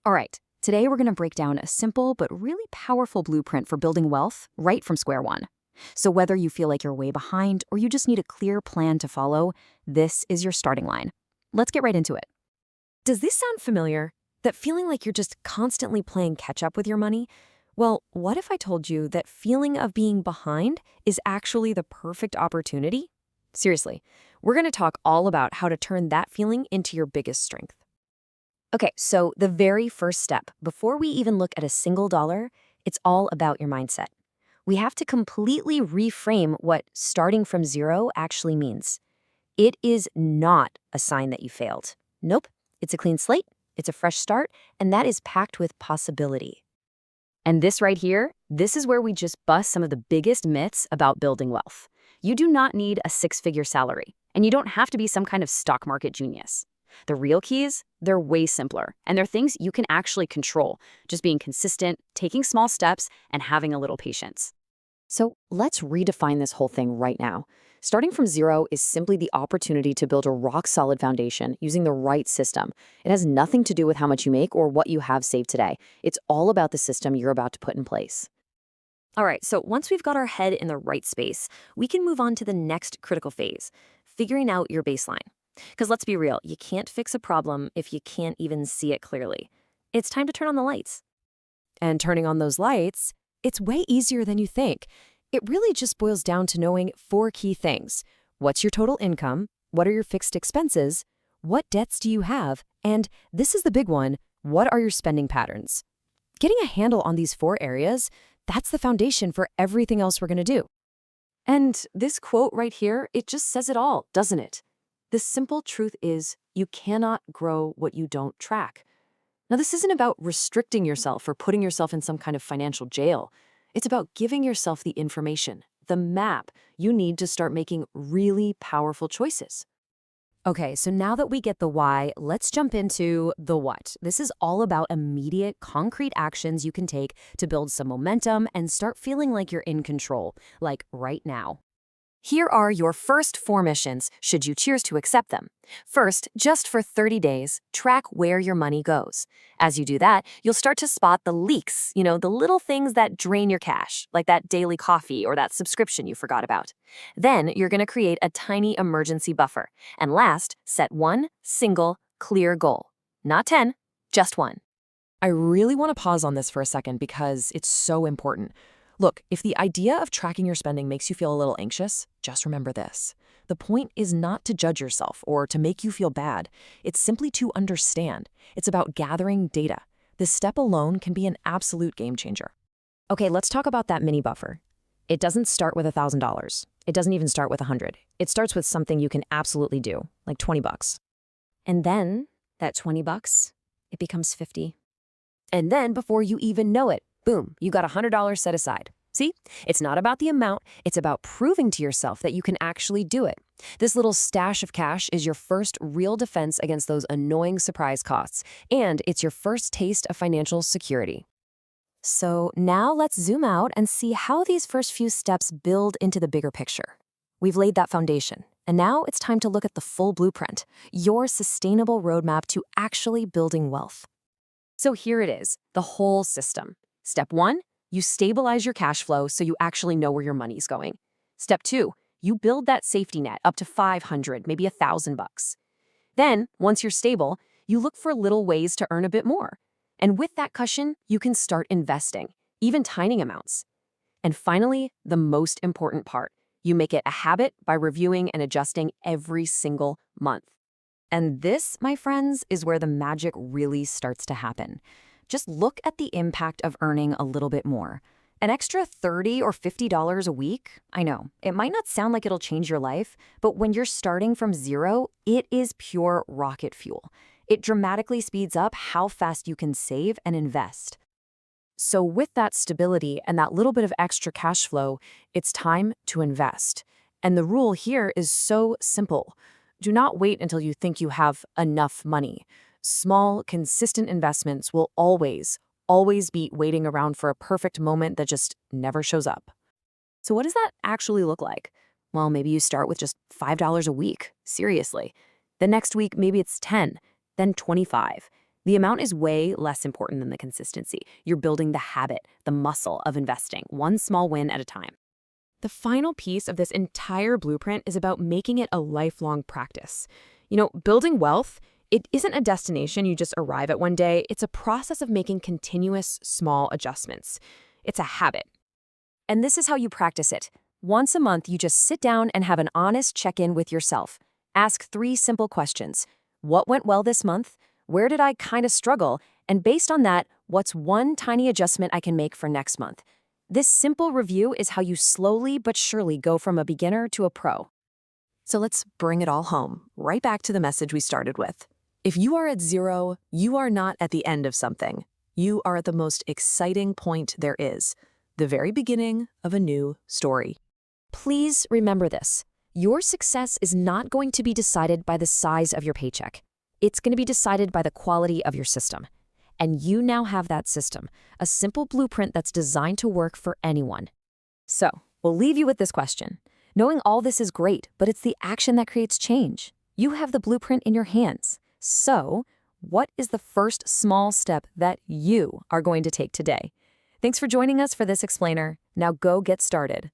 All right, today we're going to break down a simple but really powerful blueprint for building wealth right from square one. So whether you feel like you're way behind or you just need a clear plan to follow, this is your starting line. Let's get right into it. Does this sound familiar? That feeling like you're just constantly playing catch up with your money? Well, what if I told you that feeling of being behind is actually the perfect opportunity? Seriously, we're going to talk all about how to turn that feeling into your biggest strength. Okay, so the very first step, before we even look at a single dollar, it's all about your mindset. We have to completely reframe what starting from zero actually means. It is not a sign that you failed. Nope, it's a clean slate, it's a fresh start, and that is packed with possibility. And this right here, this is where we just bust some of the biggest myths about building wealth. You do not need a six-figure salary, and you don't have to be some kind of stock market genius. The real keys, they're way simpler, and they're things you can actually control, just being consistent, taking small steps, and having a little patience. So let's redefine this whole thing right now. Starting from zero is simply the opportunity to build a rock-solid foundation using the right system. It has nothing to do with how much you make or what you have saved today. It's all about the system you're about to put in place. All right, so once we've got our head in the right space, we can move on to the next critical phase, figuring out your baseline. Because let's be real, you can't fix a problem if you can't even see it clearly. It's time to turn on the lights. And turning on those lights, it's way easier than you think. It really just boils down to knowing four key things. What's your total income? What are your fixed expenses? What debts do you have? And this is the big one, what are your spending patterns? Getting a handle on these four areas, that's the foundation for everything else we're going to do. And this quote right here, it just says it all, doesn't it? The simple truth is you cannot grow what you don't track. Now, this isn't about restricting yourself or putting yourself in some kind of financial jail. It's about giving yourself the information, the map you need to start making really powerful choices. Okay, so now that we get the why, let's jump into the what. This is all about immediate, concrete actions you can take to build some momentum and start feeling like you're in control, like right now. Here are your first four missions, should you choose to accept them. First, just for 30 days, track where your money goes. As you do that, you'll start to spot the leaks, the little things that drain your cash, like that daily coffee or that subscription you forgot about. Then you're going to create a tiny emergency buffer. And last, set one single, clear goal. Not 10, just one. I really want to pause on this for a second because it's so important. Look, if the idea of tracking your spending makes you feel a little anxious, just remember this. The point is not to judge yourself or to make you feel bad. It's simply to understand. It's about gathering data. This step alone can be an absolute game changer. Okay, let's talk about that mini buffer. It doesn't start with $1,000. It doesn't even start with 100. It starts with something you can absolutely do, like 20 bucks. And then that 20 bucks, it becomes 50. And then before you even know it, boom, you got $100 set aside. See, it's not about the amount, it's about proving to yourself that you can actually do it. This little stash of cash is your first real defense against those annoying surprise costs, and it's your first taste of financial security. So now let's zoom out and see how these first few steps build into the bigger picture. We've laid that foundation, and now it's time to look at the full blueprint, your sustainable roadmap to actually building wealth. So here it is, the whole system. Step one, you stabilize your cash flow so you actually know where your money's going. Step two, you build that safety net up to 500, maybe 1,000 bucks. Then, once you're stable, you look for little ways to earn a bit more. And with that cushion, you can start investing, even tiny amounts. And finally, the most important part, you make it a habit by reviewing and adjusting every single month. And this, my friends, is where the magic really starts to happen. Just look at the impact of earning a little bit more. An extra $30 or $50 a week? I know, it might not sound like it'll change your life, but when you're starting from zero, it is pure rocket fuel. It dramatically speeds up how fast you can save and invest. So with that stability and that little bit of extra cash flow, it's time to invest. And the rule here is so simple. Do not wait until you think you have enough money. Small, consistent investments will always beat waiting around for a perfect moment that just never shows up. So what does that actually look like? Well, maybe you start with just $5 a week, seriously. The next week, maybe it's 10, then 25. The amount is way less important than the consistency. You're building the habit, the muscle of investing, one small win at a time. The final piece of this entire blueprint is about making it a lifelong practice. Building wealth, it isn't a destination you just arrive at one day. It's a process of making continuous small adjustments. It's a habit. And this is how you practice it. Once a month, you just sit down and have an honest check-in with yourself. Ask 3 simple questions. What went well this month? Where did I kind of struggle? And based on that, what's one tiny adjustment I can make for next month? This simple review is how you slowly but surely go from a beginner to a pro. So let's bring it all home, right back to the message we started with. If you are at 0, you are not at the end of something. You are at the most exciting point there is, the very beginning of a new story. Please remember this. Your success is not going to be decided by the size of your paycheck. It's going to be decided by the quality of your system. And you now have that system, a simple blueprint that's designed to work for anyone. So, we'll leave you with this question. Knowing all this is great, but it's the action that creates change. You have the blueprint in your hands. So, what is the first small step that you are going to take today? Thanks for joining us for this explainer. Now go get started.